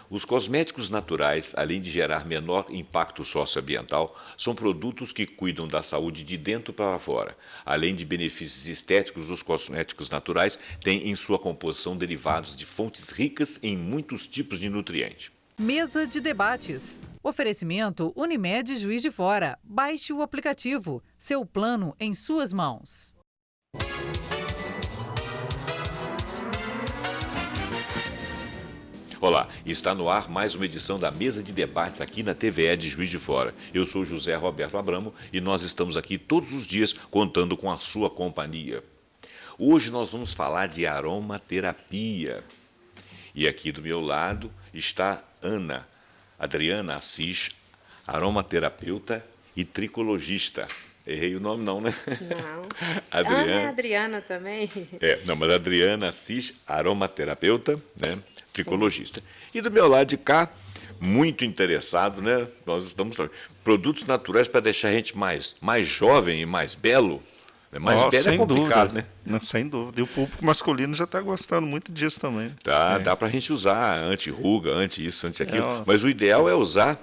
Os cosméticos naturais, além de gerar menor impacto socioambiental, são produtos que cuidam da saúde de dentro para fora. Além de benefícios estéticos, os cosméticos naturais têm em sua composição derivados de fontes ricas em muitos tipos de nutrientes. Mesa de debates. Oferecimento Unimed Juiz de Fora. Baixe o aplicativo. Seu plano em suas mãos. Olá, está no ar mais uma edição da Mesa de Debates aqui na TVE de Juiz de Fora. Eu sou José Roberto Abramo e nós estamos aqui todos os dias contando com a sua companhia. Hoje nós vamos falar de aromaterapia. E aqui do meu lado está Adriana Assis, aromaterapeuta e tricologista. Errei o nome não, né? Não. Adriana. Ana é Adriana também. Mas Adriana Assis, aromaterapeuta, né? Tricologista. E do meu lado de cá, muito interessado, né? Nós estamos produtos naturais para deixar a gente mais jovem e mais belo. Mais belo é complicado, dúvida, né? Não, sem dúvida. E o público masculino já está gostando muito disso também. Dá para a gente usar anti-ruga, anti-isso, anti-aquilo. Mas o ideal é usar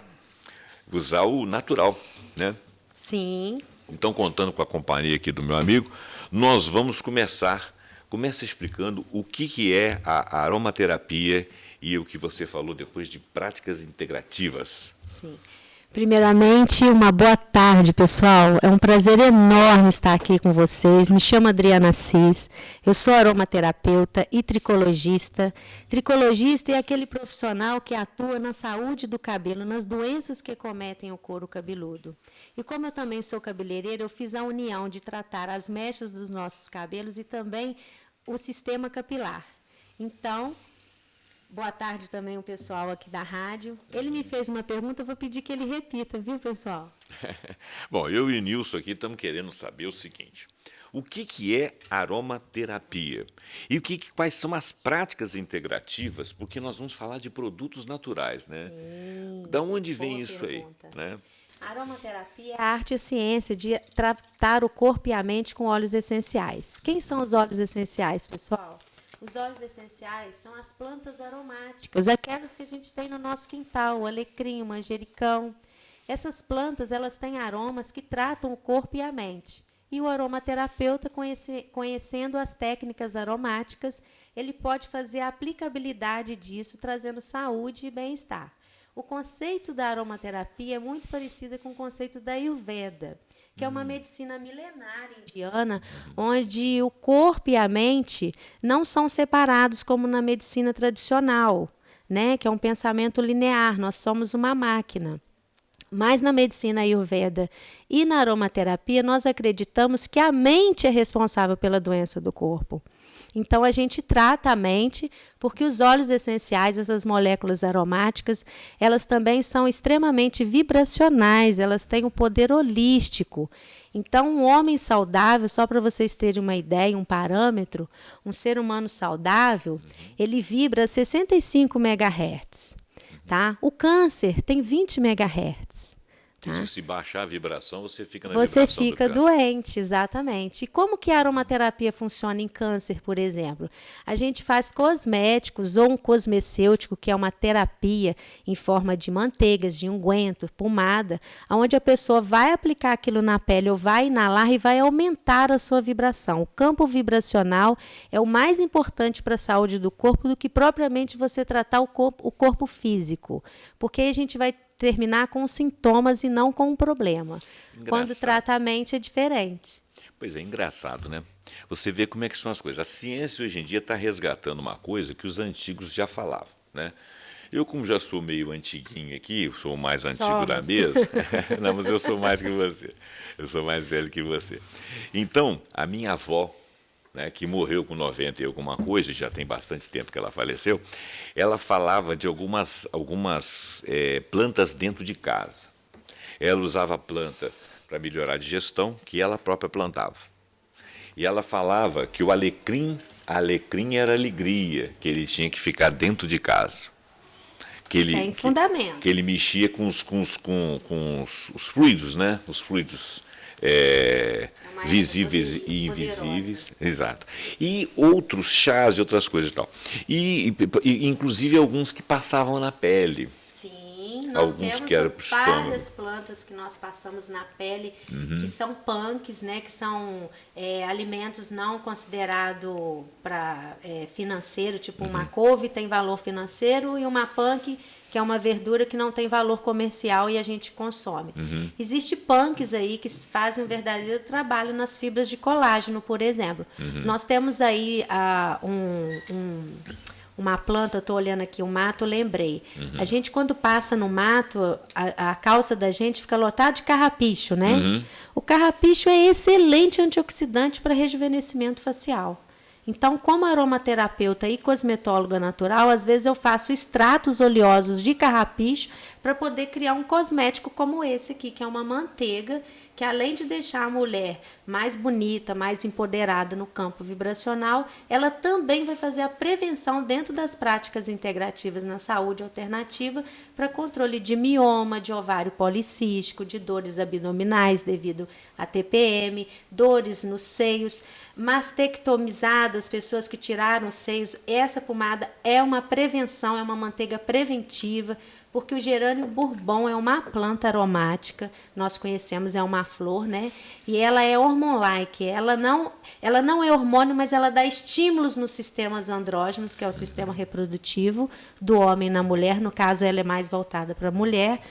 o natural, né? Sim. Então, contando com a companhia aqui do meu amigo, nós vamos começa explicando o que é a aromaterapia e o que você falou depois de práticas integrativas. Sim. Primeiramente, uma boa tarde, pessoal. É um prazer enorme estar aqui com vocês. Me chamo Adriana Assis, eu sou aromaterapeuta e tricologista. Tricologista é aquele profissional que atua na saúde do cabelo, nas doenças que acometem o couro cabeludo. E como eu também sou cabeleireira, eu fiz a união de tratar as mechas dos nossos cabelos e também o sistema capilar. Então, boa tarde também o pessoal aqui da rádio. Ele me fez uma pergunta, eu vou pedir que ele repita, viu, pessoal? Bom, eu e o Nilson aqui estamos querendo saber o seguinte: o que é aromaterapia? E quais são as práticas integrativas? Porque nós vamos falar de produtos naturais, né? Sim, da onde vem boa isso pergunta. aí? Né? A aromaterapia é a arte e a ciência de tratar o corpo e a mente com óleos essenciais. Quem são os óleos essenciais, pessoal? Os óleos essenciais são as plantas aromáticas, aquelas que a gente tem no nosso quintal, o alecrim, o manjericão. Essas plantas, elas têm aromas que tratam o corpo e a mente. E o aromaterapeuta, conhecendo as técnicas aromáticas, ele pode fazer a aplicabilidade disso, trazendo saúde e bem-estar. O conceito da aromaterapia é muito parecido com o conceito da Ayurveda, que é uma medicina milenar indiana, onde o corpo e a mente não são separados como na medicina tradicional, né? Que é um pensamento linear, nós somos uma máquina. Mas na medicina Ayurveda e na aromaterapia, nós acreditamos que a mente é responsável pela doença do corpo. Então, a gente trata a mente, porque os óleos essenciais, essas moléculas aromáticas, elas também são extremamente vibracionais, elas têm um poder holístico. Então, um homem saudável, só para vocês terem uma ideia, um parâmetro, um ser humano saudável, ele vibra a 65 MHz. Tá? O câncer tem 20 MHz. Tá? Se baixar a vibração, você fica na Você vibração fica do câncer. doente, exatamente. E como que a aromaterapia funciona em câncer, por exemplo? A gente faz cosméticos ou um cosmecêutico, que é uma terapia em forma de manteigas, de unguento, pomada, onde a pessoa vai aplicar aquilo na pele ou vai inalar e vai aumentar a sua vibração. O campo vibracional é o mais importante para a saúde do corpo do que propriamente você tratar o corpo físico. Porque aí a gente vai terminar com os sintomas e não com o problema. Engraçado. Quando trata a mente é diferente. Pois é, engraçado, né? Você vê como é que são as coisas. A ciência hoje em dia está resgatando uma coisa que os antigos já falavam, né? Eu, como já sou meio antiguinho aqui, sou o mais antigo da mesa. Não, mas eu sou mais que você. Eu sou mais velho que você. Então, a minha avó, né, que morreu com 90 e alguma coisa, já tem bastante tempo que ela faleceu, ela falava de algumas plantas dentro de casa. Ela usava planta para melhorar a digestão, que ela própria plantava. E ela falava que o alecrim era alegria, que ele tinha que ficar dentro de casa. Tem fundamento. Que ele mexia com os fluidos, né? Os fluidos visíveis e invisíveis. Exato. E outros chás e outras coisas e tal. E inclusive alguns que passavam na pele. Sim, nós Alguns temos que eram pro várias estômago. plantas que nós passamos na pele, que são punks, né, que são alimentos não considerados para financeiro, tipo uma couve tem valor financeiro e uma punk, que é uma verdura que não tem valor comercial e a gente consome. Existe punks aí que fazem um verdadeiro trabalho nas fibras de colágeno, por exemplo. Nós temos aí uma planta, eu estou olhando aqui o mato, lembrei. A gente, quando passa no mato, a calça da gente fica lotada de carrapicho, né? O carrapicho é excelente antioxidante para rejuvenescimento facial. Então, como aromaterapeuta e cosmetóloga natural, às vezes eu faço extratos oleosos de carrapicho para poder criar um cosmético como esse aqui, que é uma manteiga, que além de deixar a mulher mais bonita, mais empoderada no campo vibracional, ela também vai fazer a prevenção dentro das práticas integrativas na saúde alternativa para controle de mioma, de ovário policístico, de dores abdominais devido a TPM, dores nos seios, mastectomizadas, pessoas que tiraram os seios. Essa pomada é uma prevenção, é uma manteiga preventiva, porque o gerânio bourbon é uma planta aromática, nós conhecemos, é uma flor, né? E ela é hormon-like, ela não é hormônio, mas ela dá estímulos nos sistemas andrógenos, que é o sistema reprodutivo do homem na mulher, no caso ela é mais voltada para a mulher.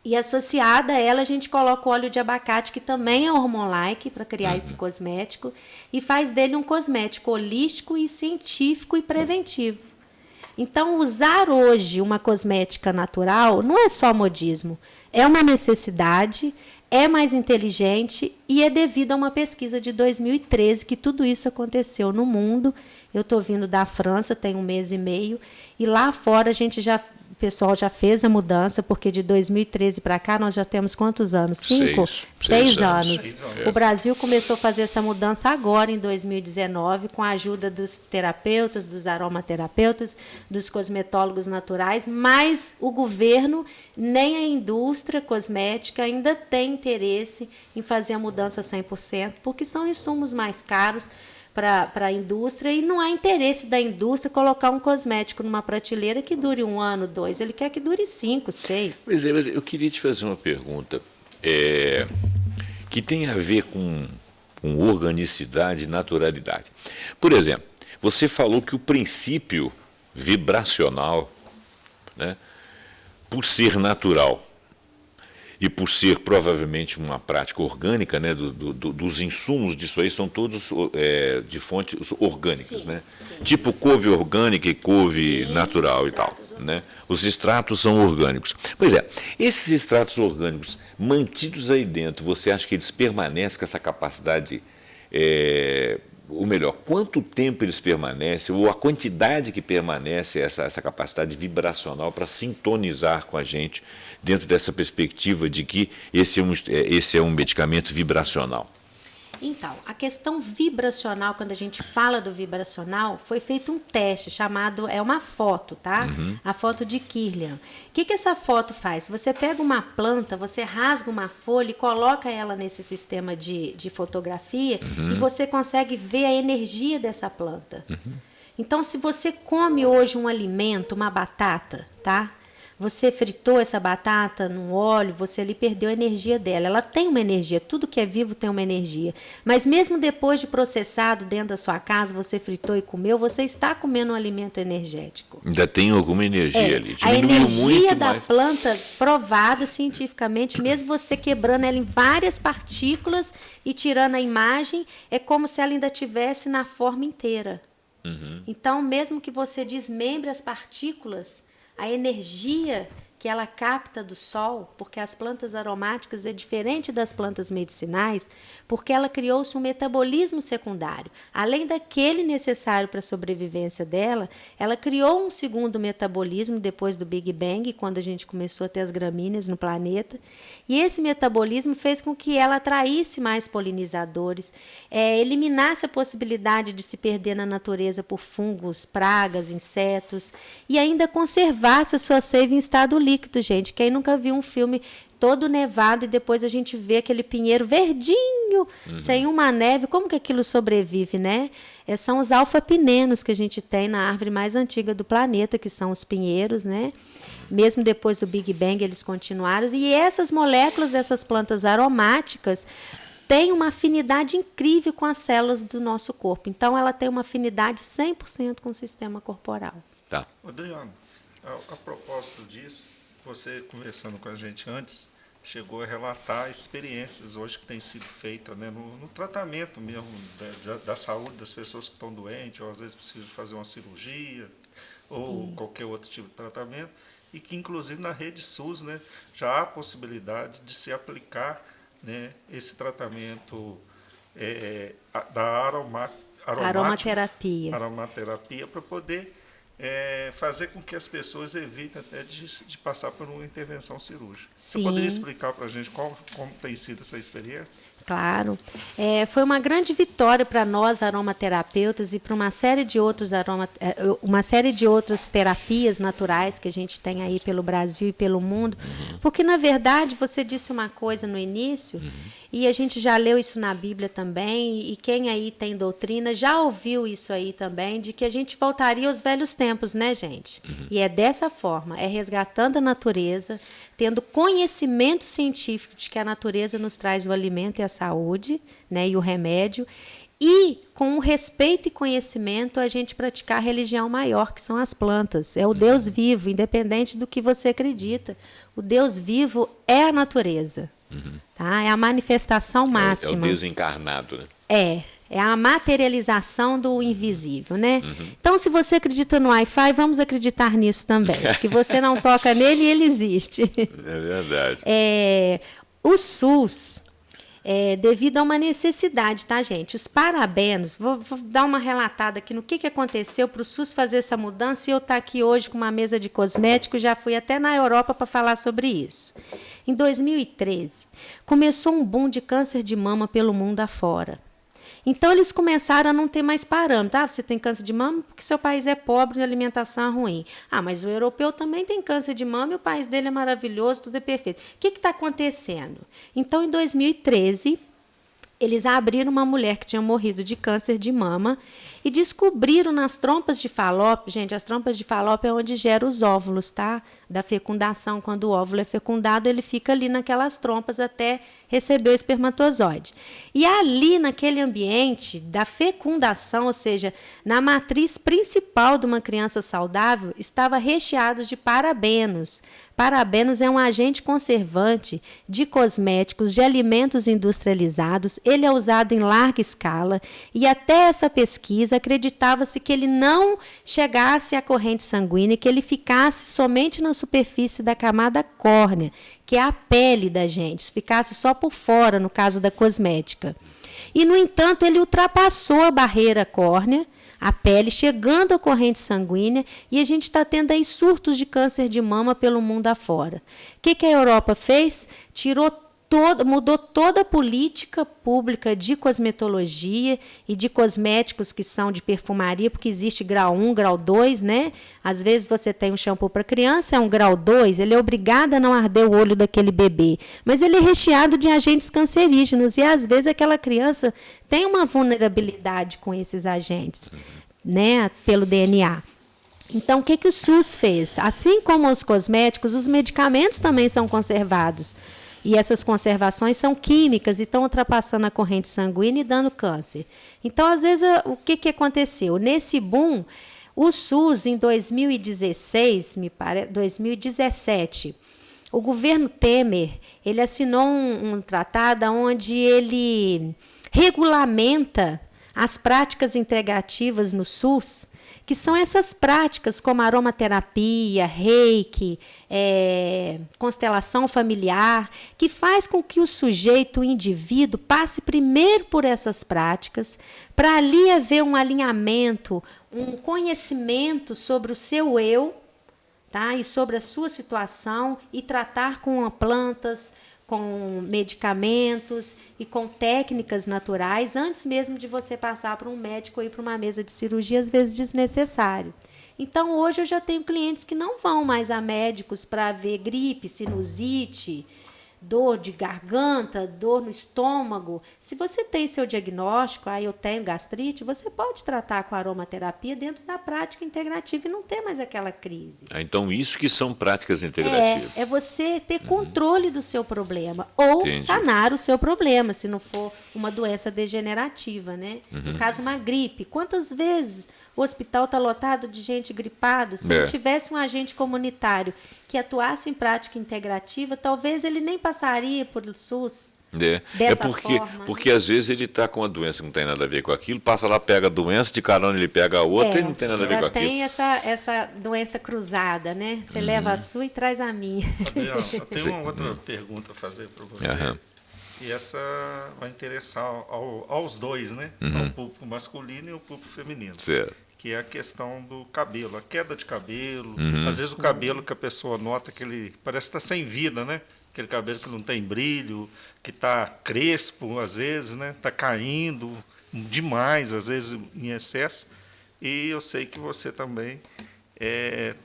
E associada a ela, a gente coloca o óleo de abacate, que também é hormon-like, para criar esse cosmético, e faz dele um cosmético holístico e científico e preventivo. Então, usar hoje uma cosmética natural não é só modismo, é uma necessidade, é mais inteligente e é devido a uma pesquisa de 2013 que tudo isso aconteceu no mundo. Eu estou vindo da França, tem 1 mês e meio, e lá fora o pessoal já fez a mudança, porque de 2013 para cá nós já temos quantos anos? 5? 6 anos. 6 anos. O Brasil começou a fazer essa mudança agora, em 2019, com a ajuda dos terapeutas, dos aromaterapeutas, dos cosmetólogos naturais, mas o governo nem a indústria cosmética ainda tem interesse em fazer a mudança 100%, porque são insumos mais caros para a indústria, e não há interesse da indústria colocar um cosmético numa prateleira que dure 1 ano, 2. Ele quer que dure 5, 6. Pois é, mas eu queria te fazer uma pergunta que tem a ver com organicidade e naturalidade. Por exemplo, você falou que o princípio vibracional, né, por ser natural e por ser provavelmente uma prática orgânica, né, dos insumos disso aí são todos de fontes orgânicas, Sim, né? sim. Tipo couve orgânica e couve Sim, natural os e tal, extratos né? Os extratos são orgânicos. Pois é, esses extratos orgânicos mantidos aí dentro, você acha que eles permanecem com essa capacidade, ou melhor, quanto tempo eles permanecem, ou a quantidade que permanece essa capacidade vibracional para sintonizar com a gente dentro dessa perspectiva de que esse é um medicamento vibracional? Então, a questão vibracional, quando a gente fala do vibracional, foi feito um teste chamado, é uma foto, tá? A foto de Kirlian. O que essa foto faz? Você pega uma planta, você rasga uma folha e coloca ela nesse sistema de fotografia e você consegue ver a energia dessa planta. Então, se você come hoje um alimento, uma batata, tá? Você fritou essa batata no óleo, você ali perdeu a energia dela. Ela tem uma energia, tudo que é vivo tem uma energia. Mas mesmo depois de processado dentro da sua casa, você fritou e comeu, você está comendo um alimento energético. Ainda tem alguma energia ali. A Diminuiu energia muito, da mas planta, provada cientificamente, mesmo você quebrando ela em várias partículas e tirando a imagem, é como se ela ainda estivesse na forma inteira. Então, mesmo que você desmembre as partículas, a energia que ela capta do sol, porque as plantas aromáticas é diferente das plantas medicinais, porque ela criou-se um metabolismo secundário. Além daquele necessário para a sobrevivência dela, ela criou um segundo metabolismo depois do Big Bang, quando a gente começou a ter as gramíneas no planeta. E esse metabolismo fez com que ela atraísse mais polinizadores, eliminasse a possibilidade de se perder na natureza por fungos, pragas, insetos, e ainda conservasse a sua seiva em estado líquido, gente. Quem nunca viu um filme todo nevado, e depois a gente vê aquele pinheiro verdinho, sem uma neve. Como que aquilo sobrevive, né? São os alfa-pinenos que a gente tem na árvore mais antiga do planeta, que são os pinheiros, né? Mesmo depois do Big Bang, eles continuaram. E essas moléculas dessas plantas aromáticas têm uma afinidade incrível com as células do nosso corpo. Então, ela tem uma afinidade 100% com o sistema corporal. Tá. Adriano, a propósito disso, você conversando com a gente antes, chegou a relatar experiências hoje que têm sido feitas, né, no tratamento mesmo da saúde das pessoas que estão doentes, ou às vezes precisam fazer uma cirurgia, ou qualquer outro tipo de tratamento, e que inclusive na rede SUS, né, já há a possibilidade de se aplicar, né, esse tratamento da aromaterapia para poder fazer com que as pessoas evitem até de passar por uma intervenção cirúrgica. Sim. Você poderia explicar para a gente como tem sido essa experiência? Claro. Foi uma grande vitória para nós, aromaterapeutas, e para uma série de outras terapias naturais que a gente tem aí pelo Brasil e pelo mundo, porque, na verdade, você disse uma coisa no início, e a gente já leu isso na Bíblia também, e quem aí tem doutrina já ouviu isso aí também, de que a gente voltaria aos velhos tempos, né, gente? E é dessa forma, resgatando a natureza, tendo conhecimento científico de que a natureza nos traz o alimento e a saúde, né, e o remédio, e com o respeito e conhecimento a gente praticar a religião maior, que são as plantas. É o Deus vivo, independente do que você acredita. O Deus vivo é a natureza. Tá? É a manifestação máxima. É o Deus encarnado, né? É a materialização do invisível, né? Então, se você acredita no Wi-Fi, vamos acreditar nisso também. Porque você não toca nele e ele existe. É verdade. O SUS, devido a uma necessidade, tá, gente? Os parabenos, vou dar uma relatada aqui no que aconteceu para o SUS fazer essa mudança, e eu estar aqui hoje com uma mesa de cosméticos, já fui até na Europa para falar sobre isso. Em 2013, começou um boom de câncer de mama pelo mundo afora. Então, eles começaram a não ter mais parâmetro. Você tem câncer de mama porque seu país é pobre e a alimentação é ruim. Mas o europeu também tem câncer de mama e o país dele é maravilhoso, tudo é perfeito. O que está acontecendo? Então, em 2013, eles abriram uma mulher que tinha morrido de câncer de mama e descobriram nas trompas de Falópio, gente, as trompas de Falópio é onde gera os óvulos, tá? Da fecundação, quando o óvulo é fecundado, ele fica ali naquelas trompas até receber o espermatozoide. E ali, naquele ambiente da fecundação, ou seja, na matriz principal de uma criança saudável, estava recheado de parabenos. Parabenos é um agente conservante de cosméticos, de alimentos industrializados. Ele é usado em larga escala e até essa pesquisa acreditava-se que ele não chegasse à corrente sanguínea, que ele ficasse somente na superfície da camada córnea, que é a pele da gente, ficasse só por fora, no caso da cosmética. E, no entanto, ele ultrapassou a barreira córnea, a pele, chegando à corrente sanguínea, e a gente está tendo aí surtos de câncer de mama pelo mundo afora. O que a Europa fez? Mudou toda a política pública de cosmetologia e de cosméticos que são de perfumaria, porque existe grau 1, grau 2, né? Às vezes você tem um shampoo para criança, é um grau 2, ele é obrigado a não arder o olho daquele bebê, mas ele é recheado de agentes cancerígenos e às vezes aquela criança tem uma vulnerabilidade com esses agentes, né? Pelo DNA. Então, o que o SUS fez? Assim como os cosméticos, os medicamentos também são conservados. E essas conservações são químicas e estão ultrapassando a corrente sanguínea e dando câncer. Então, às vezes, o que aconteceu? Nesse boom, o SUS, em 2017, o governo Temer, ele assinou um tratado onde ele regulamenta as práticas integrativas no SUS, que são essas práticas como aromaterapia, reiki, constelação familiar, que faz com que o sujeito, o indivíduo, passe primeiro por essas práticas, para ali haver um alinhamento, um conhecimento sobre o seu eu, tá? E sobre a sua situação, e tratar com plantas, com medicamentos e com técnicas naturais, antes mesmo de você passar para um médico ou ir para uma mesa de cirurgia, às vezes desnecessário. Então, hoje eu já tenho clientes que não vão mais a médicos para ver gripe, sinusite, dor de garganta, dor no estômago, se você tem seu diagnóstico, eu tenho gastrite, você pode tratar com aromaterapia dentro da prática integrativa e não ter mais aquela crise. Então, isso que são práticas integrativas. É você ter controle do seu problema ou sanar o seu problema, se não for uma doença degenerativa, né? No caso, uma gripe. Quantas vezes o hospital está lotado de gente gripada? Se não tivesse um agente comunitário que atuasse em prática integrativa, talvez ele nem passaria por SUS. Dessa forma. Porque às vezes ele está com uma doença que não tem nada a ver com aquilo, passa lá, pega a doença, de carona ele pega a outra e não tem nada a ver com aquilo. Tem essa doença cruzada, né? Você leva a sua e traz a minha. Adriano, eu tenho uma outra pergunta a fazer para você. E essa vai interessar aos dois, né? Ao público masculino e ao público feminino. Certo. Que é a questão do cabelo, a queda de cabelo. Às vezes o cabelo que a pessoa nota que ele parece estar sem vida, né? Aquele cabelo que não tem brilho, que está crespo, às vezes, né? Está caindo demais, às vezes em excesso. E eu sei que você também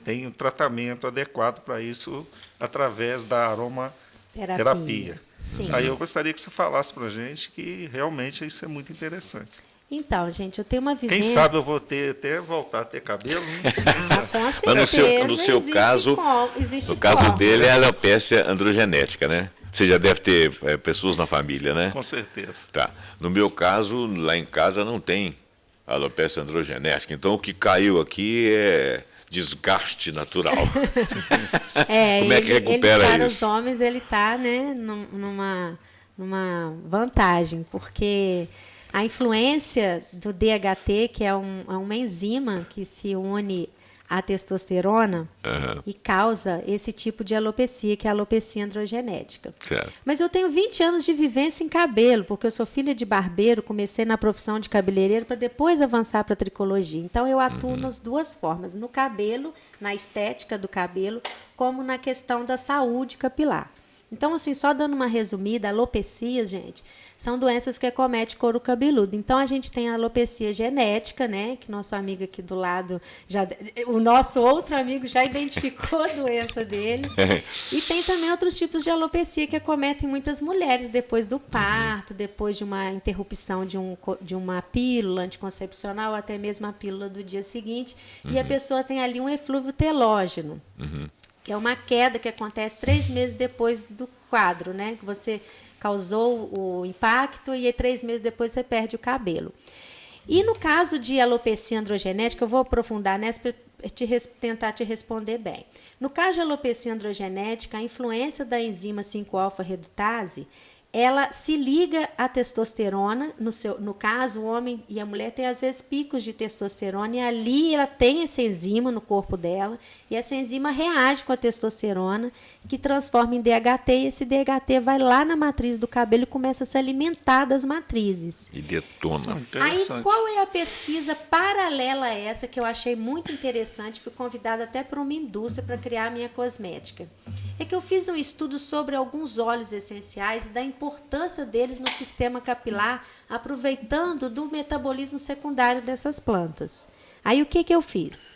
tem um tratamento adequado para isso através da aromaterapia. Sim. Aí eu gostaria que você falasse para a gente que realmente isso é muito interessante. Então, gente, eu tenho uma vivência... Quem sabe eu vou até voltar a ter cabelo, né? Com certeza. Mas no seu caso, no caso dele é a alopecia androgenética, né? Você já deve ter pessoas na família, né? Com certeza. Tá. No meu caso, lá em casa não tem alopecia androgenética. Então, o que caiu aqui é desgaste natural. Como é que recupera para isso? os homens, ele está, né, numa vantagem, porque a influência do DHT, que é uma enzima que se une à testosterona e causa esse tipo de alopecia, que é a alopecia androgenética. Certo. Mas eu tenho 20 anos de vivência em cabelo, porque eu sou filha de barbeiro, comecei na profissão de cabeleireiro para depois avançar para a tricologia. Então, eu atuo nas duas formas, no cabelo, na estética do cabelo, como na questão da saúde capilar. Então, assim, só dando uma resumida, alopecia, gente, são doenças que acometem couro cabeludo. Então, a gente tem a alopecia genética, né? Que nosso amigo aqui do lado, o nosso outro amigo já identificou a doença dele. E tem também outros tipos de alopecia que acometem muitas mulheres depois do parto, depois de uma interrupção de uma pílula anticoncepcional, ou até mesmo a pílula do dia seguinte. E a pessoa tem ali um eflúvio telógeno. Que é uma queda que acontece 3 meses depois do quadro, né? Que você causou o impacto e aí 3 meses depois você perde o cabelo. E no caso de alopecia androgenética, eu vou aprofundar nessa para tentar te responder bem. No caso de alopecia androgenética, a influência da enzima 5-alfa-redutase, ela se liga à testosterona, no caso, o homem e a mulher têm às vezes picos de testosterona e ali ela tem essa enzima no corpo dela e essa enzima reage com a testosterona que transforma em DHT e esse DHT vai lá na matriz do cabelo e começa a se alimentar das matrizes. E detona. Aí, qual é a pesquisa paralela a essa que eu achei muito interessante? Fui convidada até por uma indústria para criar a minha cosmética. É que eu fiz um estudo sobre alguns óleos essenciais e da importância deles no sistema capilar, aproveitando do metabolismo secundário dessas plantas. Aí, o que eu fiz?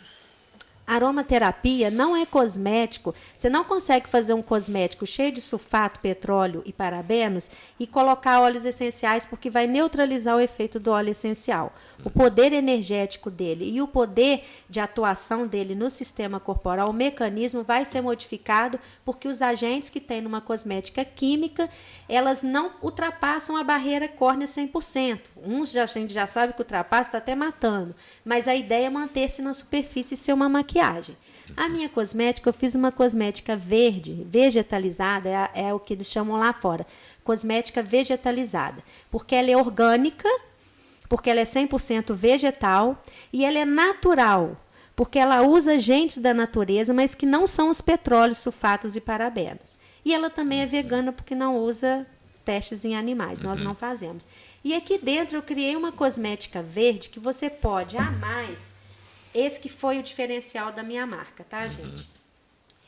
Aromaterapia não é cosmético. Você não consegue fazer um cosmético cheio de sulfato, petróleo e parabenos e colocar óleos essenciais porque vai neutralizar o efeito do óleo essencial. O poder energético dele e o poder de atuação dele no sistema corporal, o mecanismo vai ser modificado porque os agentes que tem numa cosmética química, elas não ultrapassam a barreira córnea 100%. Uns a gente já sabe que ultrapassa, está até matando. Mas a ideia é manter-se na superfície e ser uma maquiagem. A minha cosmética, eu fiz uma cosmética verde, vegetalizada, é o que eles chamam lá fora, cosmética vegetalizada, porque ela é orgânica, porque ela é 100% vegetal e ela é natural, porque ela usa agentes da natureza, mas que não são os petróleos, sulfatos e parabenos. E ela também é vegana porque não usa testes em animais, nós não fazemos. E aqui dentro eu criei uma cosmética verde que você pode, a mais... Esse que foi o diferencial da minha marca, tá, gente?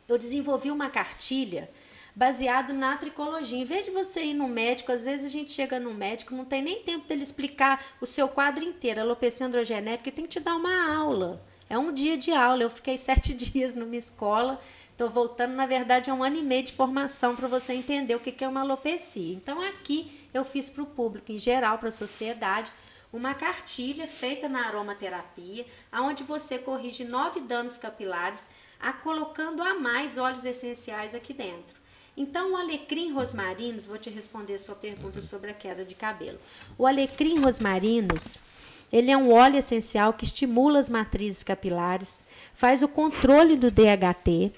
Eu desenvolvi uma cartilha baseado na tricologia. Em vez de você ir no médico, às vezes a gente chega no médico, não tem nem tempo dele explicar o seu quadro inteiro, a alopecia androgenética, e tem que te dar uma aula. É um dia de aula. Eu fiquei 7 dias numa escola, Estou voltando, na verdade, a 1 ano e meio de formação para você entender o que é uma alopecia. Então, aqui eu fiz para o público em geral, para a sociedade, uma cartilha feita na aromaterapia, onde você corrige 9 danos capilares, colocando a mais óleos essenciais aqui dentro. Então, o alecrim rosmarinus, vou te responder a sua pergunta sobre a queda de cabelo. O alecrim rosmarinus, ele é um óleo essencial que estimula as matrizes capilares, faz o controle do DHT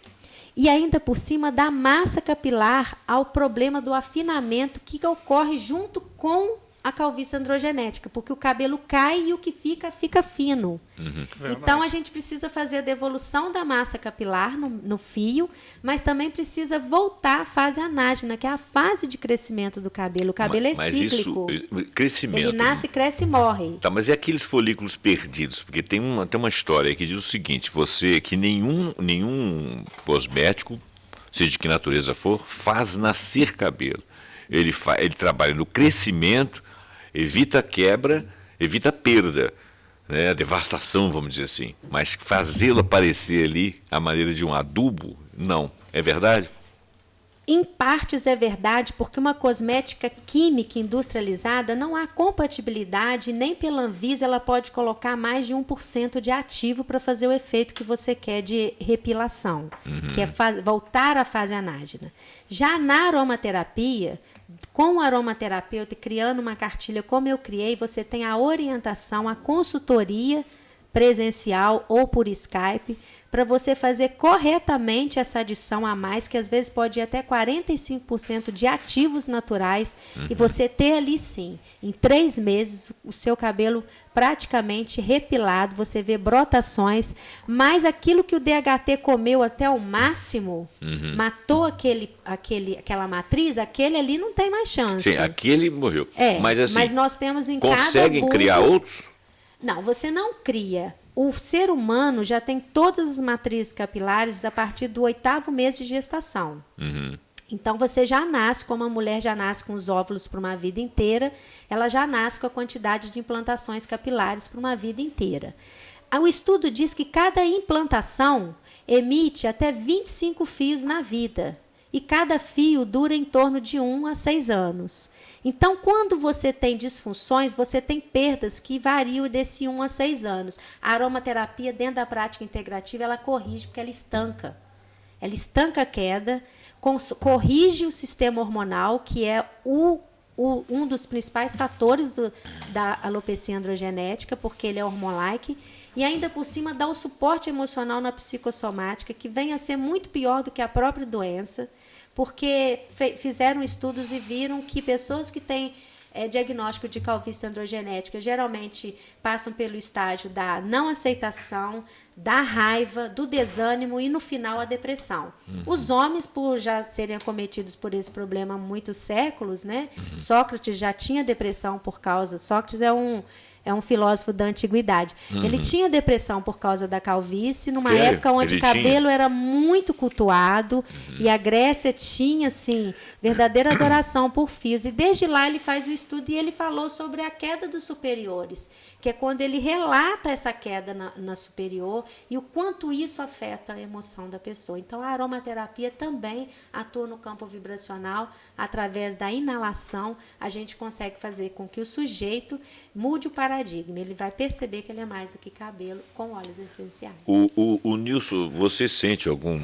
e ainda por cima dá massa capilar ao problema do afinamento que ocorre junto com a calvície androgenética, porque o cabelo cai e o que fica fino. Então, a gente precisa fazer a devolução da massa capilar no fio, mas também precisa voltar à fase anágena, que é a fase de crescimento do cabelo. O cabelo é cíclico. Isso, crescimento. Ele nasce, cresce e morre. Tá, mas e aqueles folículos perdidos? Porque tem uma história que diz o seguinte, que nenhum cosmético, seja de que natureza for, faz nascer cabelo. Ele trabalha no crescimento, evita quebra, evita perda, né? A devastação, vamos dizer assim. Mas fazê-lo aparecer ali à maneira de um adubo, não. É verdade? Em partes é verdade, porque uma cosmética química industrializada não há compatibilidade, nem pela Anvisa ela pode colocar mais de 1% de ativo para fazer o efeito que você quer de repilação, que é voltar à fase anágena. Já na aromaterapia, com o aromaterapeuta criando uma cartilha como eu criei, você tem a orientação, a consultoria presencial ou por Skype, para você fazer corretamente essa adição a mais, que às vezes pode ir até 45% de ativos naturais, e você ter ali sim, em 3 meses, o seu cabelo praticamente repilado, você vê brotações, mas aquilo que o DHT comeu até o máximo, matou aquela matriz, aquele ali não tem mais chance. Sim, aquele morreu. Mas, assim, mas nós temos em conseguem cada criar outros? Não, você não cria. O ser humano já tem todas as matrizes capilares a partir do 8º mês de gestação. Então, você já nasce, como a mulher já nasce com os óvulos para uma vida inteira, ela já nasce com a quantidade de implantações capilares para uma vida inteira. O estudo diz que cada implantação emite até 25 fios na vida. E cada fio dura em torno de 1 a 6 anos. Então, quando você tem disfunções, você tem perdas que variam desse 1 a 6 anos. A aromaterapia, dentro da prática integrativa, ela corrige, porque ela estanca. Ela estanca a queda, corrige o sistema hormonal, que é um dos principais fatores da alopecia androgenética, porque ele é hormonlike, e ainda por cima dá o suporte emocional na psicossomática, que vem a ser muito pior do que a própria doença, porque fizeram estudos e viram que pessoas que têm diagnóstico de calvície androgenética geralmente passam pelo estágio da não aceitação, da raiva, do desânimo e, no final, a depressão. Os homens, por já serem acometidos por esse problema há muitos séculos, né? Sócrates já tinha depressão por causa... Sócrates é um filósofo da antiguidade. Ele tinha depressão por causa da calvície, numa época onde o cabelo era muito cultuado, e a Grécia tinha, assim, verdadeira adoração por fios. E desde lá ele faz o estudo e ele falou sobre a queda dos superiores, que é quando ele relata essa queda na superior e o quanto isso afeta a emoção da pessoa. Então, a aromaterapia também atua no campo vibracional. Através da inalação, a gente consegue fazer com que o sujeito mude o paradigma. Ele vai perceber que ele é mais do que cabelo com óleos essenciais. O Nilson, você sente algum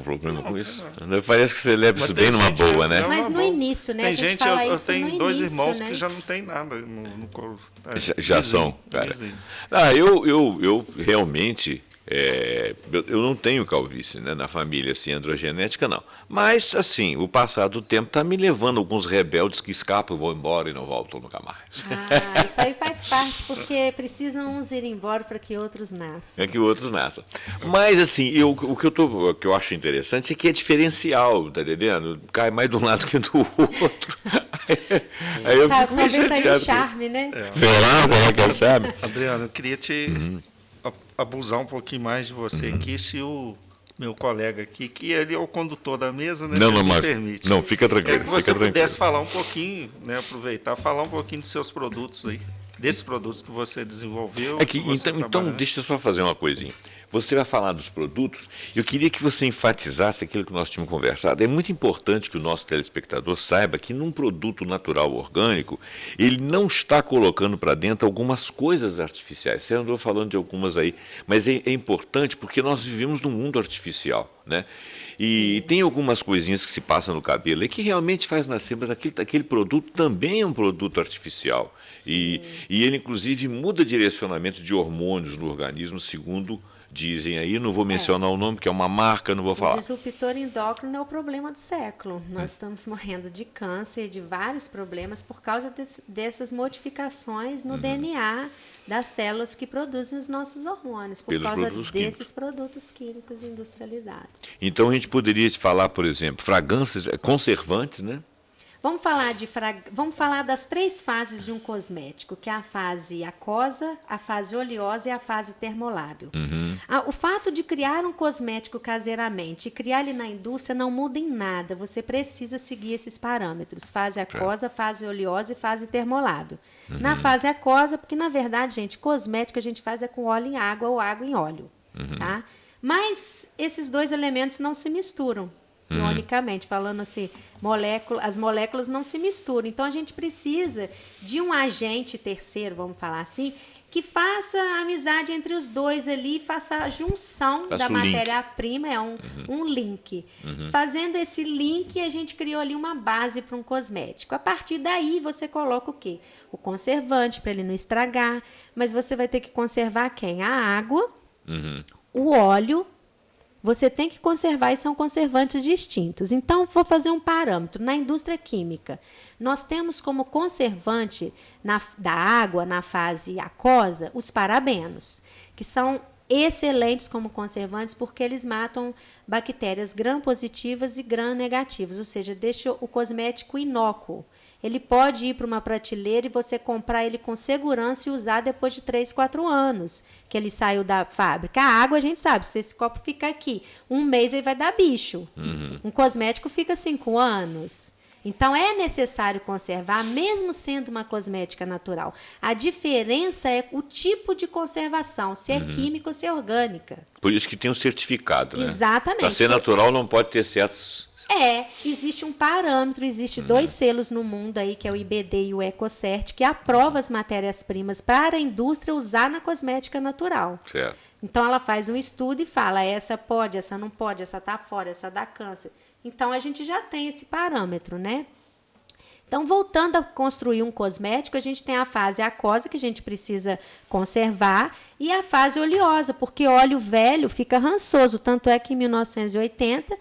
problema com isso? Não. Parece que você leva isso bem numa boa, né? Mas no início, né? Tem a gente gente, fala eu isso tenho no 2 início, irmãos, né? que já não tem nada no corpo. Já são, cara. Eu realmente... eu não tenho calvície, né, na família assim, androgenética, não. Mas, assim, o passar do tempo está me levando alguns rebeldes que escapam e vão embora e não voltam nunca mais. Isso aí faz parte, porque precisam uns ir embora para que outros nasçam. É que outros nasçam. Mas, assim, o que eu acho interessante é que é diferencial, tá entendendo? Cai mais de um lado que do outro. Aí eu fico meio talvez aí o chateado. charme, né? Será que é charme? Adriano, eu queria te abusar um pouquinho mais de você aqui, se o meu colega aqui, que ele é o condutor da mesa, né? Não, se ele me mas permite. não, fica tranquilo. Que você fica pudesse tranquilo. falar um pouquinho, né? Aproveitar, falar um pouquinho dos seus produtos aí, desses produtos que você desenvolveu. É que, você então trabalha. deixa eu só fazer uma coisinha. Você vai falar dos produtos. Eu queria que você enfatizasse aquilo que nós tínhamos conversado. É muito importante que o nosso telespectador saiba que num produto natural orgânico, ele não está colocando para dentro algumas coisas artificiais. Você andou falando de algumas aí, mas é importante porque nós vivemos num mundo artificial, né? E tem algumas coisinhas que se passam no cabelo e que realmente faz nascer, mas aquele produto também é um produto artificial. E ele, inclusive, muda direcionamento de hormônios no organismo, segundo dizem aí, não vou mencionar o nome, porque é uma marca, não vou falar. O disruptor endócrino é o problema do século. Nós estamos morrendo de câncer, de vários problemas por causa dessas modificações no DNA das células que produzem os nossos hormônios, por causa desses produtos químicos industrializados. Então a gente poderia falar, por exemplo, fragrâncias, conservantes, né? Vamos falar das 3 fases de um cosmético, que é a fase aquosa, a fase oleosa e a fase termolábil. O fato de criar um cosmético caseiramente e criar ele na indústria não muda em nada. Você precisa seguir esses parâmetros. Fase aquosa, fase oleosa e fase termolábil. Na fase aquosa, porque na verdade, gente, cosmético a gente faz com óleo em água ou água em óleo. Tá? Mas esses 2 elementos não se misturam. Ionicamente, falando assim, as moléculas não se misturam. Então, a gente precisa de um agente terceiro, vamos falar assim, que faça a amizade entre os 2 ali, faça a junção da matéria-prima, é um link. Fazendo esse link, a gente criou ali uma base para um cosmético. A partir daí, você coloca o quê? O conservante, para ele não estragar, mas você vai ter que conservar quem? A água, o óleo. Você tem que conservar e são conservantes distintos. Então, vou fazer um parâmetro. Na indústria química, nós temos como conservante da água, na fase aquosa, os parabenos, que são excelentes como conservantes porque eles matam bactérias gram-positivas e gram-negativas, ou seja, deixa o cosmético inócuo. Ele pode ir para uma prateleira e você comprar ele com segurança e usar depois de 3, 4 anos que ele saiu da fábrica. A água, a gente sabe, se esse copo ficar aqui 1 mês, ele vai dar bicho. Um cosmético fica 5 anos. Então, é necessário conservar, mesmo sendo uma cosmética natural. A diferença é o tipo de conservação, se é química ou se é orgânica. Por isso que tem um certificado, né? Exatamente. Para ser natural, não pode ter certos... Existe um parâmetro, existe 2 selos no mundo aí, que é o IBD e o EcoCert, que aprova as matérias-primas para a indústria usar na cosmética natural. Certo. Então, ela faz um estudo e fala, essa pode, essa não pode, essa está fora, essa dá câncer. Então, a gente já tem esse parâmetro, né? Então, voltando a construir um cosmético, a gente tem a fase aquosa, que a gente precisa conservar, e a fase oleosa, porque óleo velho fica rançoso. Tanto é que em 1980,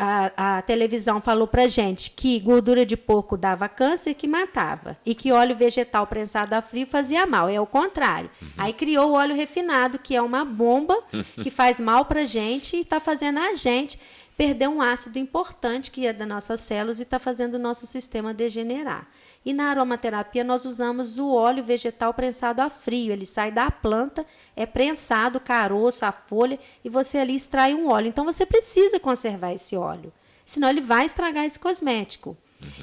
a televisão falou para gente que gordura de porco dava câncer e que matava. E que óleo vegetal prensado a frio fazia mal. É o contrário. Aí criou o óleo refinado, que é uma bomba que faz mal para a gente e está fazendo a gente perder um ácido importante que é das nossas células e está fazendo o nosso sistema degenerar. E na aromaterapia nós usamos o óleo vegetal prensado a frio. Ele sai da planta, é prensado o caroço, a folha, e você ali extrai um óleo. Então você precisa conservar esse óleo, senão ele vai estragar esse cosmético.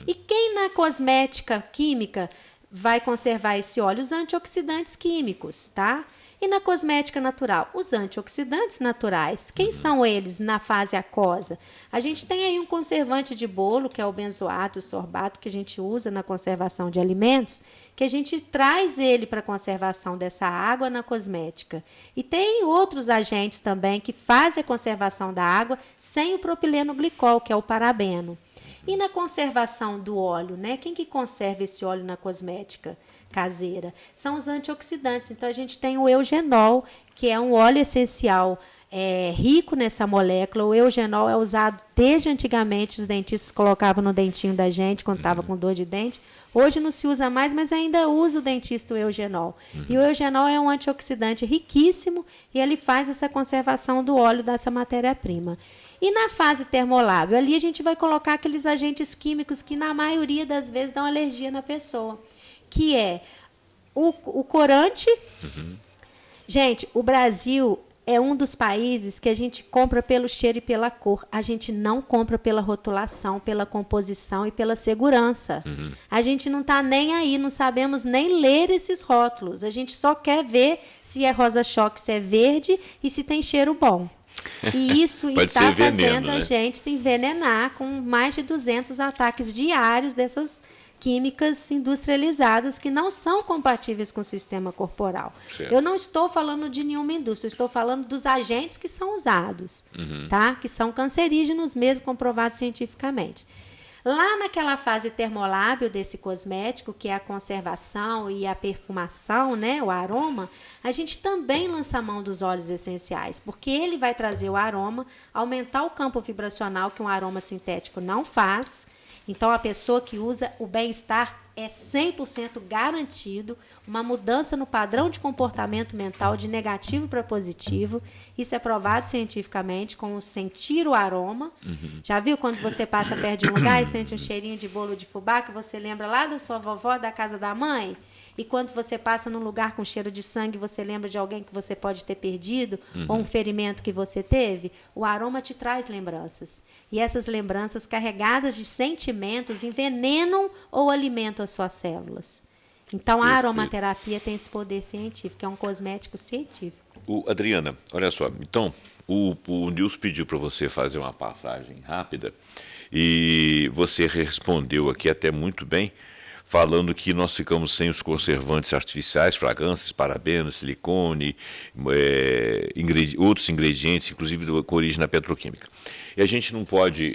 E quem na cosmética química vai conservar esse óleo? Os antioxidantes químicos, tá? E na cosmética natural, os antioxidantes naturais, quem são eles na fase aquosa? A gente tem aí um conservante de bolo, que é o benzoato, o sorbato, que a gente usa na conservação de alimentos, que a gente traz ele para a conservação dessa água na cosmética. E tem outros agentes também que fazem a conservação da água sem o propileno glicol, que é o parabeno. E na conservação do óleo, né? Quem que conserva esse óleo na cosmética caseira? São os antioxidantes. Então, a gente tem o eugenol, que é um óleo essencial rico nessa molécula. O eugenol é usado desde antigamente, os dentistas colocavam no dentinho da gente quando estava com dor de dente. Hoje não se usa mais, mas ainda usa o dentista o eugenol. E o eugenol é um antioxidante riquíssimo e ele faz essa conservação do óleo dessa matéria-prima. E na fase termolábil, ali a gente vai colocar aqueles agentes químicos que na maioria das vezes dão alergia na pessoa, que é o corante. Gente, o Brasil é um dos países que a gente compra pelo cheiro e pela cor. A gente não compra pela rotulação, pela composição e pela segurança. A gente não está nem aí, não sabemos nem ler esses rótulos. A gente só quer ver se é rosa-choque, se é verde e se tem cheiro bom. E isso está fazendo a gente se envenenar com mais de 200 ataques diários dessas químicas industrializadas que não são compatíveis com o sistema corporal. Certo. Eu não estou falando de nenhuma indústria, eu estou falando dos agentes que são usados, tá? Que são cancerígenos mesmo, comprovados cientificamente. Lá naquela fase termolábil desse cosmético, que é a conservação e a perfumação, né, o aroma, a gente também lança a mão dos óleos essenciais, porque ele vai trazer o aroma, aumentar o campo vibracional que um aroma sintético não faz. Então, a pessoa que usa, o bem-estar é 100% garantido, uma mudança no padrão de comportamento mental de negativo para positivo. Isso é provado cientificamente com o sentir o aroma. Já viu quando você passa perto de um lugar e sente um cheirinho de bolo de fubá, que você lembra lá da sua vovó, da casa da mãe? E quando você passa num lugar com cheiro de sangue, você lembra de alguém que você pode ter perdido, ou um ferimento que você teve? O aroma te traz lembranças. E essas lembranças carregadas de sentimentos envenenam ou alimentam as suas células. Então, a aromaterapia tem esse poder científico, é um cosmético científico. Adriana, olha só, então, o Nilson pediu para você fazer uma passagem rápida e você respondeu aqui até muito bem, falando que nós ficamos sem os conservantes artificiais, fragrâncias, parabenos, silicone, outros ingredientes, inclusive com origem na petroquímica. E a gente não pode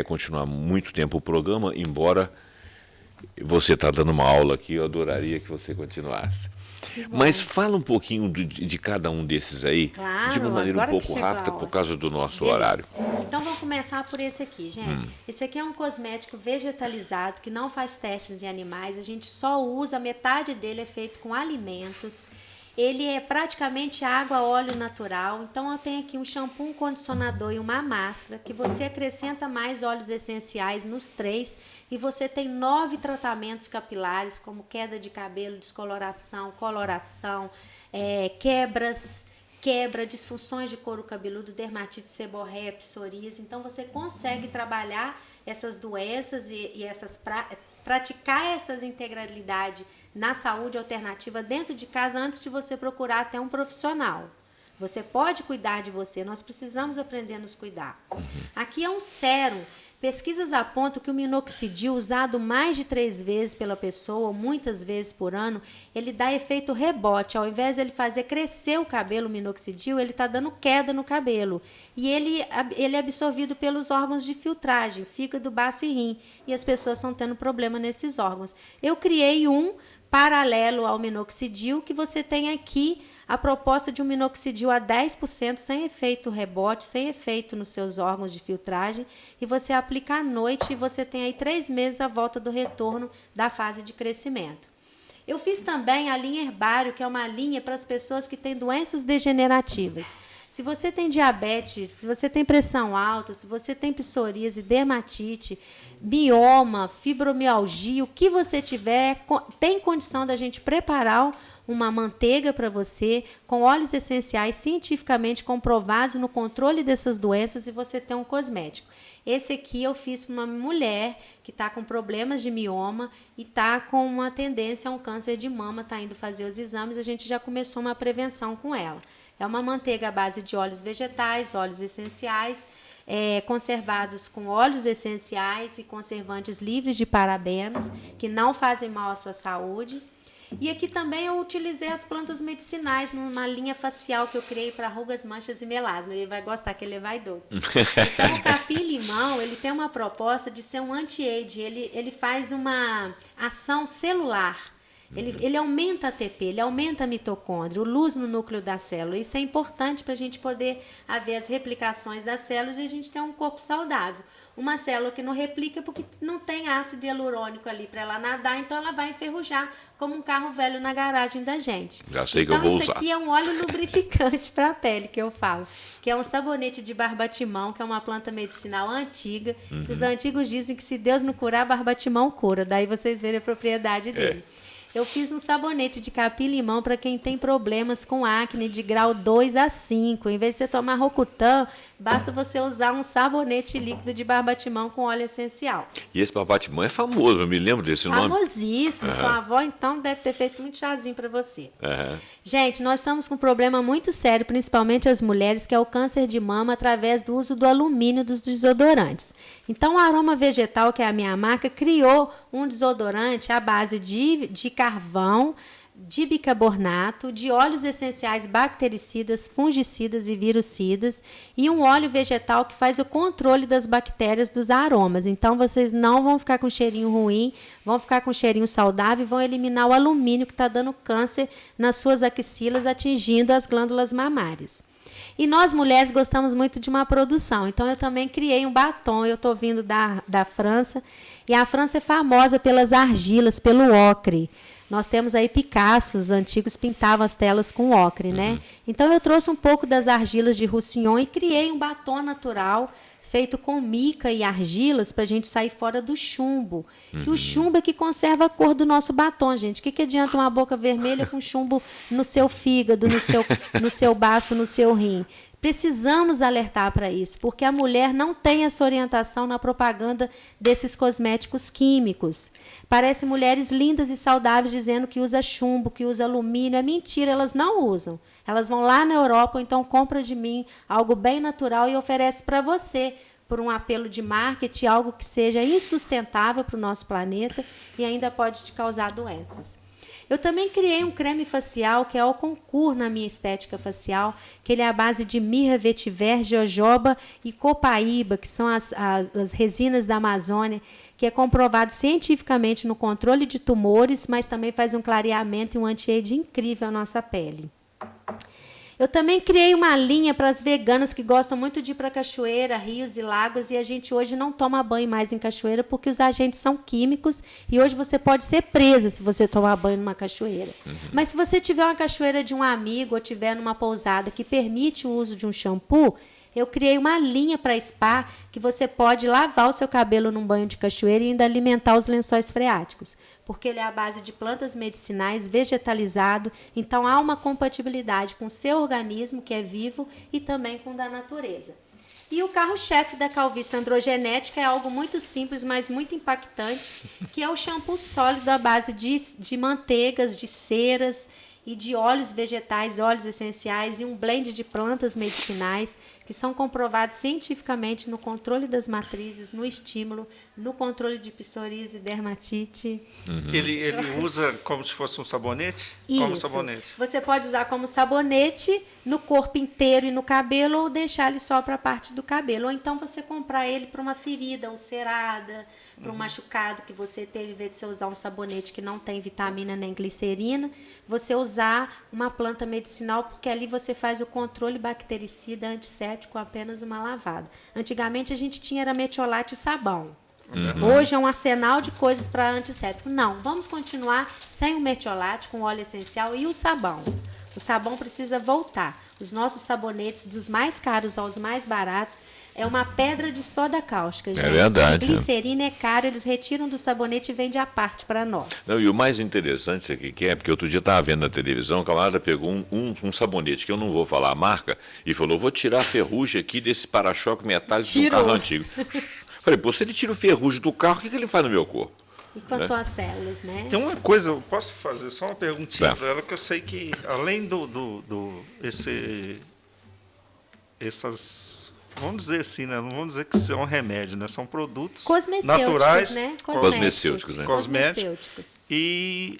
continuar muito tempo o programa, embora você está dando uma aula aqui, eu adoraria que você continuasse. Mas fala um pouquinho de cada um desses aí, claro, de uma maneira um pouco rápida, por causa do nosso horário. Então, vamos começar por esse aqui, gente. Esse aqui é um cosmético vegetalizado, que não faz testes em animais, a gente só usa, metade dele é feito com alimentos. Ele é praticamente água, óleo natural. Então, eu tenho aqui um shampoo, um condicionador e uma máscara, que você acrescenta mais óleos essenciais nos 3, e você tem 9 tratamentos capilares, como queda de cabelo, descoloração, coloração, quebra, disfunções de couro cabeludo, dermatite seborréia, psoríase. Então, você consegue trabalhar essas doenças e praticar essas integralidade na saúde alternativa dentro de casa antes de você procurar até um profissional. Você pode cuidar de você, nós precisamos aprender a nos cuidar. Aqui é um sérum. Pesquisas apontam que o minoxidil, usado mais de 3 vezes pela pessoa, ou muitas vezes por ano, ele dá efeito rebote. Ao invés de ele fazer crescer o cabelo, o minoxidil, ele está dando queda no cabelo. E ele é absorvido pelos órgãos de filtragem, fígado, baço e rim. E as pessoas estão tendo problema nesses órgãos. Eu criei um paralelo ao minoxidil, que você tem aqui a proposta de um minoxidil a 10% sem efeito rebote, sem efeito nos seus órgãos de filtragem, e você aplica à noite e você tem aí 3 meses a volta do retorno da fase de crescimento. Eu fiz também a linha Herbário, que é uma linha para as pessoas que têm doenças degenerativas. Se você tem diabetes, se você tem pressão alta, se você tem psoríase, dermatite, mioma, fibromialgia, o que você tiver, tem condição da gente preparar uma manteiga para você, com óleos essenciais cientificamente comprovados no controle dessas doenças, e você tem um cosmético. Esse aqui eu fiz para uma mulher que está com problemas de mioma e está com uma tendência a um câncer de mama, está indo fazer os exames, a gente já começou uma prevenção com ela. É uma manteiga à base de óleos vegetais, óleos essenciais, conservados com óleos essenciais e conservantes livres de parabenos, que não fazem mal à sua saúde. E aqui também eu utilizei as plantas medicinais numa linha facial que eu criei para rugas, manchas e melasma. Ele vai gostar, que ele é vaidoso. Então, o capim-limão, ele tem uma proposta de ser um anti-age. Ele faz uma ação celular. Ele aumenta a ATP, ele aumenta a mitocôndria, o luz no núcleo da célula. Isso é importante para a gente poder haver as replicações das células e a gente ter um corpo saudável. Uma célula que não replica porque não tem ácido hialurônico ali para ela nadar, então ela vai enferrujar como um carro velho na garagem da gente. Já sei que eu vou usar. Então, isso aqui é um óleo lubrificante para a pele, que eu falo, que é um sabonete de barbatimão, que é uma planta medicinal antiga, que os antigos dizem que se Deus não curar, barbatimão cura. Daí vocês verem a propriedade dele. Eu fiz um sabonete de capim-limão para quem tem problemas com acne de grau 2 a 5. Em vez de você tomar Rocutan, basta você usar um sabonete líquido de barbatimão com óleo essencial. E esse barbatimão é famoso, eu me lembro desse nome. Famosíssimo. Sua avó, então, deve ter feito muito chazinho para você. Aham. Gente, nós estamos com um problema muito sério, principalmente as mulheres, que é o câncer de mama através do uso do alumínio dos desodorantes. Então, a Aroma Vegetal, que é a minha marca, criou um desodorante à base de carvão, de bicarbonato, de óleos essenciais bactericidas, fungicidas e virucidas e um óleo vegetal que faz o controle das bactérias dos aromas. Então, vocês não vão ficar com cheirinho ruim, vão ficar com cheirinho saudável e vão eliminar o alumínio que está dando câncer nas suas axilas, atingindo as glândulas mamárias. E nós, mulheres, gostamos muito de uma produção. Então, eu também criei um batom. Eu estou vindo da França. E a França é famosa pelas argilas, pelo ocre. Nós temos aí Picasso, os antigos pintavam as telas com ocre, né? Então, eu trouxe um pouco das argilas de Roussillon e criei um batom natural feito com mica e argilas para a gente sair fora do chumbo. Que o chumbo é que conserva a cor do nosso batom, gente. O que adianta uma boca vermelha com chumbo no seu fígado, no seu baço, no seu rim? Precisamos alertar para isso, porque a mulher não tem essa orientação na propaganda desses cosméticos químicos. Parece mulheres lindas e saudáveis dizendo que usa chumbo, que usa alumínio. É mentira, elas não usam. Elas vão lá na Europa, ou então compra de mim algo bem natural e oferece para você, por um apelo de marketing, algo que seja insustentável para o nosso planeta e ainda pode te causar doenças. Eu também criei um creme facial, que é o concurso na minha estética facial, que ele é a base de mirra, vetiver, jojoba e copaíba, que são as resinas da Amazônia, que é comprovado cientificamente no controle de tumores, mas também faz um clareamento e um anti-age incrível à nossa pele. Eu também criei uma linha para as veganas que gostam muito de ir para cachoeira, rios e lagos, e a gente hoje não toma banho mais em cachoeira porque os agentes são químicos e hoje você pode ser presa se você tomar banho numa cachoeira. Mas se você tiver uma cachoeira de um amigo ou tiver numa pousada que permite o uso de um shampoo, eu criei uma linha para spa que você pode lavar o seu cabelo num banho de cachoeira e ainda alimentar os lençóis freáticos, porque ele é à base de plantas medicinais, vegetalizado, então há uma compatibilidade com o seu organismo, que é vivo, e também com o da natureza. E o carro-chefe da calvície androgenética é algo muito simples, mas muito impactante, que é o shampoo sólido à base de manteigas, de ceras e de óleos vegetais, óleos essenciais e um blend de plantas medicinais que são comprovados cientificamente no controle das matrizes, no estímulo, no controle de psoríase e dermatite. Ele usa como se fosse um sabonete? Isso. Como sabonete. Você pode usar como sabonete no corpo inteiro e no cabelo ou deixar ele só para a parte do cabelo. Ou então você comprar ele para uma ferida ulcerada, para um machucado que você teve, em vez de você usar um sabonete que não tem vitamina nem glicerina, você usar uma planta medicinal, porque ali você faz o controle bactericida, antisséptico, com apenas uma lavada. Antigamente a gente tinha era metiolate e sabão. Hoje é um arsenal de coisas para antisséptico. Não, vamos continuar sem o metiolate, com óleo essencial e o sabão. O sabão precisa voltar. Os nossos sabonetes, dos mais caros aos mais baratos, é uma pedra de soda cáustica, gente. É verdade. A glicerina é caro, eles retiram do sabonete e vendem à parte para nós. Não, e o mais interessante isso aqui que é, porque outro dia estava vendo na televisão, o camarada pegou um sabonete, que eu não vou falar a marca, e falou, vou tirar a ferrugem aqui desse para-choque metálico de um carro antigo. Falei, pô, se ele tira o ferrugem do carro, o que ele faz no meu corpo? E com as suas células, né? Tem uma coisa, eu posso fazer só uma perguntinha Tá. para ela, que eu sei que além essas, vamos dizer assim, né? Não vamos dizer que isso é um remédio, né? São produtos naturais, né? Cosmecêuticos, né? Cosméticos. E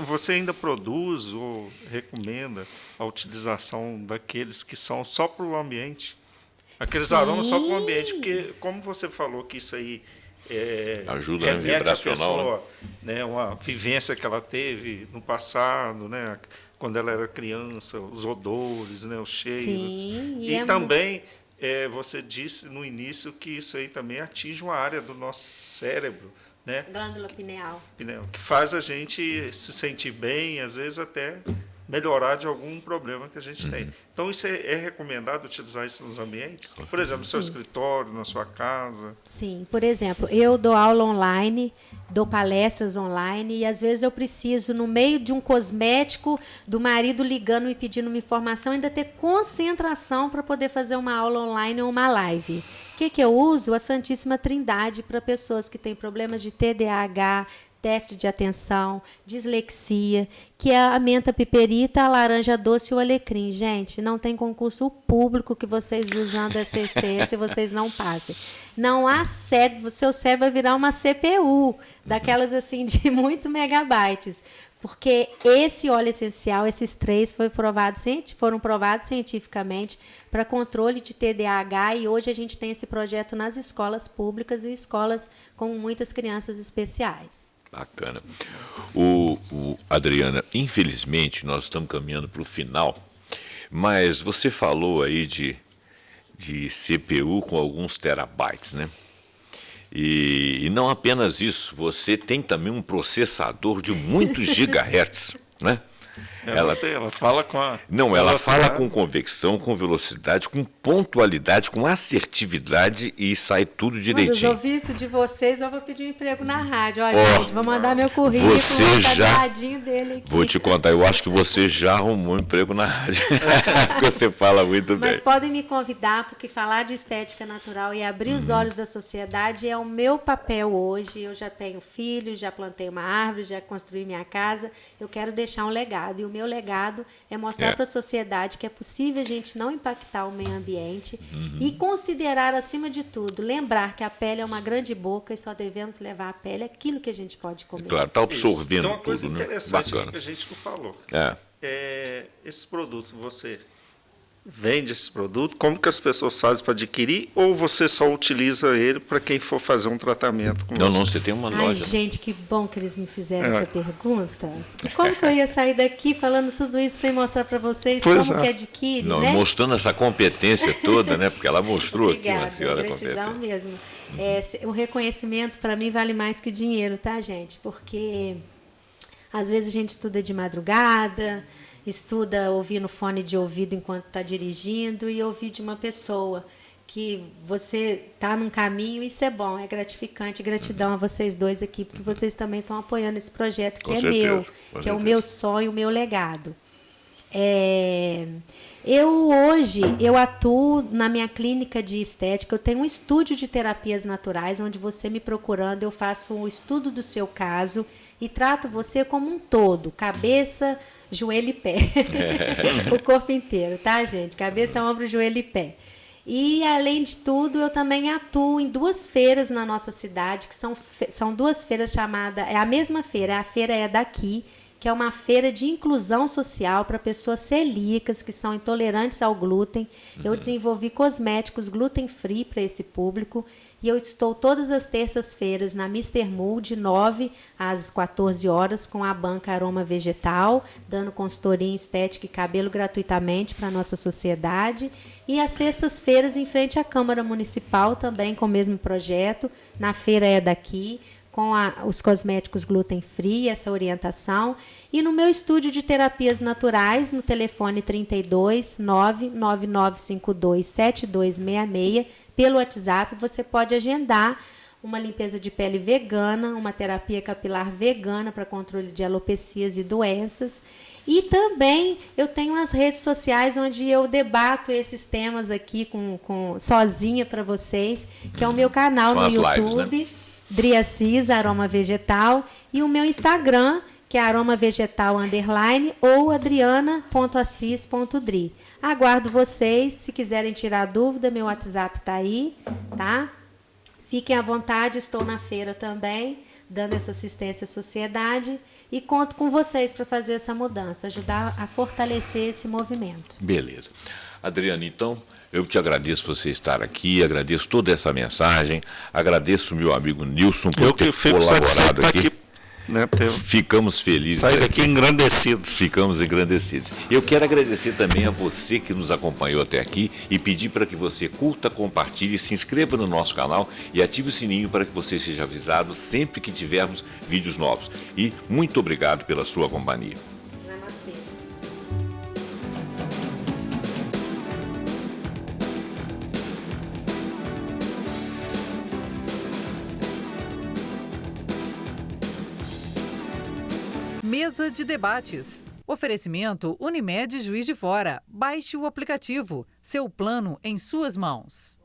você ainda produz ou recomenda a utilização daqueles que são só para o ambiente? Aqueles Sim. aromas só para o ambiente, porque como você falou que isso aí Ajuda, né? remete à Vibracional, pessoa, né? Uma vivência que ela teve no passado, né? Quando ela era criança, os odores, né? Os cheiros. Sim, e também você disse no início que isso aí também atinge uma área do nosso cérebro, né? Glândula pineal. Que faz a gente se sentir bem, às vezes até melhorar de algum problema que a gente tem. Então, isso é recomendado utilizar isso nos ambientes? Por exemplo, no seu escritório, na sua casa? Sim, por exemplo, eu dou aula online, dou palestras online e às vezes eu preciso, no meio de um cosmético, do marido ligando e pedindo uma informação, ainda ter concentração para poder fazer uma aula online ou uma live. O que eu uso? A Santíssima Trindade para pessoas que têm problemas de TDAH, déficit de atenção, dislexia, que é a menta piperita, a laranja doce e o alecrim. Gente, não tem concurso público que vocês usando essa essência vocês não passem. Não há cérebro, o seu cérebro vai virar uma CPU, daquelas assim de muito megabytes. Porque esse óleo essencial, esses 3, foram provados cientificamente para controle de TDAH e hoje a gente tem esse projeto nas escolas públicas e escolas com muitas crianças especiais. Bacana. Adriana, infelizmente nós estamos caminhando para o final, mas você falou aí de CPU com alguns terabytes, né? E não apenas isso, você tem também um processador de muitos gigahertz, né? Ela fala com a ela fala com convecção, com velocidade, com pontualidade, com assertividade e sai tudo direitinho. Quando eu ouvir isso de vocês, eu vou pedir um emprego na rádio. Olha, gente, vou mandar meu currículo, dele aqui. Vou te contar, eu acho que você já arrumou um emprego na rádio. Porque você fala muito bem. Mas podem me convidar, porque falar de estética natural e abrir os olhos da sociedade é o meu papel hoje. Eu já tenho filhos, já plantei uma árvore, já construí minha casa. Eu quero deixar um legado. E o meu legado é mostrar para a sociedade que é possível a gente não impactar o meio ambiente e considerar, acima de tudo, lembrar que a pele é uma grande boca e só devemos levar à pele aquilo que a gente pode comer. Claro, está absorvendo então, uma coisa tudo, interessante né? que a gente não falou. Esses produtos, você vende esse produto? Como que as pessoas fazem para adquirir? Ou você só utiliza ele para quem for fazer um tratamento com Não, você tem uma loja. Ai, gente, que bom que eles me fizeram essa pergunta. E como que eu ia sair daqui falando tudo isso sem mostrar para vocês como que adquire, não, né? Mostrando essa competência toda, né? Porque ela mostrou aqui uma senhora gratidão competente. Mesmo. O reconhecimento, para mim, vale mais que dinheiro, tá, gente? Porque às vezes a gente estuda de madrugada, estuda ouvindo fone de ouvido enquanto está dirigindo e ouvir de uma pessoa que você está num caminho, isso é bom, é gratificante. Gratidão a vocês dois aqui, porque vocês também estão apoiando esse projeto que é meu, que é o meu sonho, o meu legado. Eu atuo na minha clínica de estética, eu tenho um estúdio de terapias naturais, onde você me procurando, eu faço um estudo do seu caso e trato você como um todo, cabeça, joelho e pé. O corpo inteiro, tá, gente? Cabeça, ombro, joelho e pé. E, além de tudo, eu também atuo em 2 feiras na nossa cidade, que são 2 feiras chamadas... É a mesma feira, a feira é daqui, que é uma feira de inclusão social para pessoas celíacas que são intolerantes ao glúten. Eu desenvolvi cosméticos gluten-free para esse público e eu estou todas as terças-feiras na Mr. Mood, de 9 às 14 horas, com a banca Aroma Vegetal, dando consultoria em estética e cabelo gratuitamente para a nossa sociedade. E às sextas-feiras, em frente à Câmara Municipal, também com o mesmo projeto, na feira é daqui, com os cosméticos gluten-free, essa orientação. E no meu estúdio de terapias naturais, no telefone 32 99952 7266, pelo WhatsApp, você pode agendar uma limpeza de pele vegana, uma terapia capilar vegana para controle de alopecias e doenças. E também eu tenho as redes sociais onde eu debato esses temas aqui sozinha para vocês, que é o meu canal no YouTube, lives, né? Dri Assis, Aroma Vegetal, e o meu Instagram, que é Aroma Vegetal _ ou adriana.assis.dri. Aguardo vocês, se quiserem tirar dúvida, meu WhatsApp está aí, tá? Fiquem à vontade, estou na feira também, dando essa assistência à sociedade e conto com vocês para fazer essa mudança, ajudar a fortalecer esse movimento. Beleza. Adriana, então, eu te agradeço você estar aqui, agradeço toda essa mensagem, agradeço o meu amigo Nilson por ter colaborado aqui. Né, ficamos felizes. Sair daqui engrandecidos. Ficamos engrandecidos. Eu quero agradecer também a você que nos acompanhou até aqui e pedir para que você curta, compartilhe, se inscreva no nosso canal e ative o sininho para que você seja avisado sempre que tivermos vídeos novos. E muito obrigado pela sua companhia. Namastê. Mesa de debates. Oferecimento Unimed Juiz de Fora. Baixe o aplicativo. Seu plano em suas mãos.